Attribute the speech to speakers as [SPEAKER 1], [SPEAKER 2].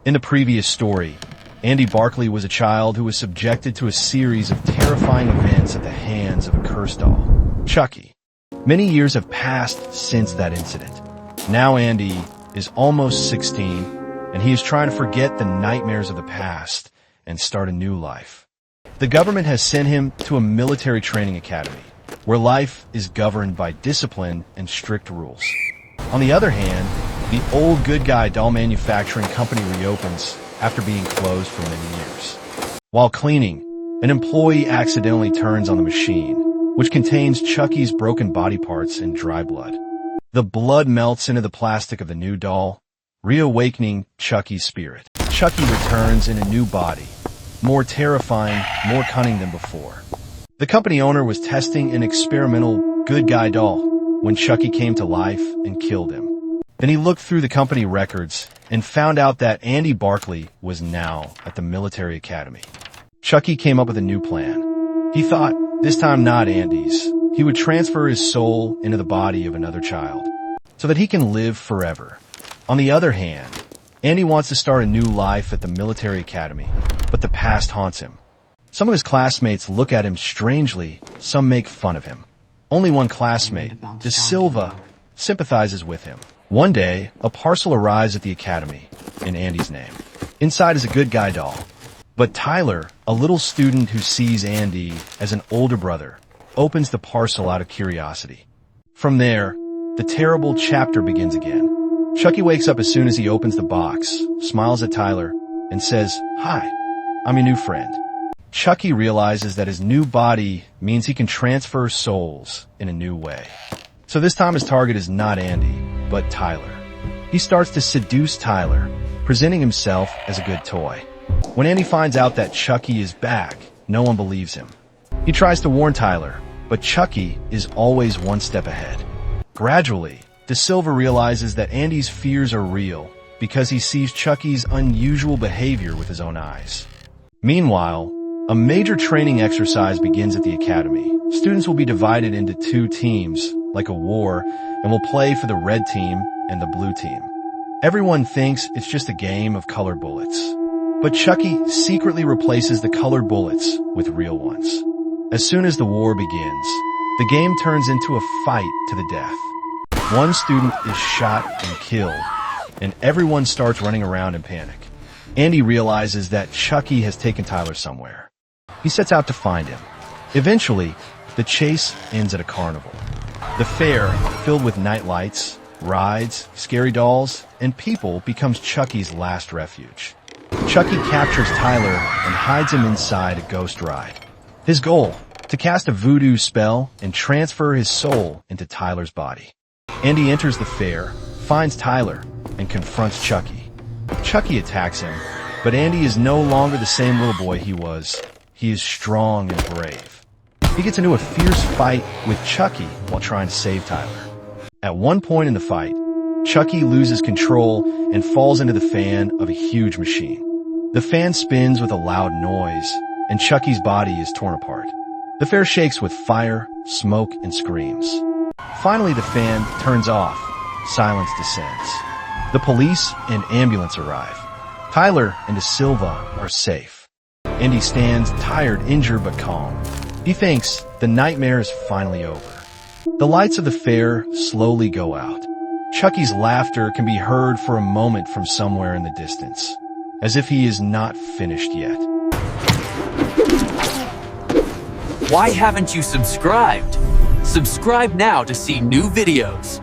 [SPEAKER 1] In the previous story, Andy Barkley was a child who was subjected to a series of terrifying events at the hands of a cursed doll, Chucky. Many years have passed since that incident. Now Andy is almost 16, and he is trying to forget the nightmares of the past and start a new life. The government has sent him to a military training academy, where life is governed by discipline and strict rules. On the other hand, the old good guy doll manufacturing company reopens after being closed for many years. While cleaning, an employee accidentally turns on the machine, which contains Chucky's broken body parts and dry blood. The blood melts into the plastic of the new doll, reawakening Chucky's spirit. Chucky returns in a new body, more terrifying, more cunning than before. The company owner was testing an experimental good guy doll when Chucky came to life and killed him. Then he looked through the company records and found out that Andy Barkley was now at the military academy. Chucky came up with a new plan. He thought, this time not Andy's. He would transfer his soul into the body of another child so that he can live forever. On the other hand, Andy wants to start a new life at the military academy, but the past haunts him. Some of his classmates look at him strangely, some make fun of him. Only one classmate, De Silva, sympathizes with him. One day, a parcel arrives at the academy in Andy's name. Inside is a good guy doll. But Tyler, a little student who sees Andy as an older brother, opens the parcel out of curiosity. From there, the terrible chapter begins again. Chucky wakes up as soon as he opens the box, smiles at Tyler, and says, "Hi, I'm your new friend." Chucky realizes that his new body means he can transfer souls in a new way. So this time his target is not Andy, but Tyler. He starts to seduce Tyler, presenting himself as a good toy. When Andy finds out that Chucky is back, no one believes him. He tries to warn Tyler, but Chucky is always one step ahead. Gradually, De Silva realizes that Andy's fears are real because he sees Chucky's unusual behavior with his own eyes. Meanwhile, a major training exercise begins at the academy. Students will be divided into two teams, like a war, and will play for the red team and the blue team. Everyone thinks it's just a game of colored bullets. But Chucky secretly replaces the colored bullets with real ones. As soon as the war begins, the game turns into a fight to the death. One student is shot and killed, and everyone starts running around in panic. Andy realizes that Chucky has taken Tyler somewhere. He sets out to find him. Eventually, the chase ends at a carnival. The fair, filled with night lights, rides, scary dolls, and people, becomes Chucky's last refuge. Chucky captures Tyler and hides him inside a ghost ride. His goal, to cast a voodoo spell and transfer his soul into Tyler's body. Andy enters the fair, finds Tyler, and confronts Chucky. Chucky attacks him, but Andy is no longer the same little boy he was. He is strong and brave. He gets into a fierce fight with Chucky while trying to save Tyler. At one point in the fight, Chucky loses control and falls into the fan of a huge machine. The fan spins with a loud noise, and Chucky's body is torn apart. The fair shakes with fire, smoke, and screams. Finally, the fan turns off. Silence descends. The police and ambulance arrive. Tyler and De Silva are safe. Andy stands tired, injured, but calm. He thinks the nightmare is finally over. The lights of the fair slowly go out. Chucky's laughter can be heard for a moment from somewhere in the distance, as if he is not finished yet.
[SPEAKER 2] Why haven't you subscribed? Subscribe now to see new videos.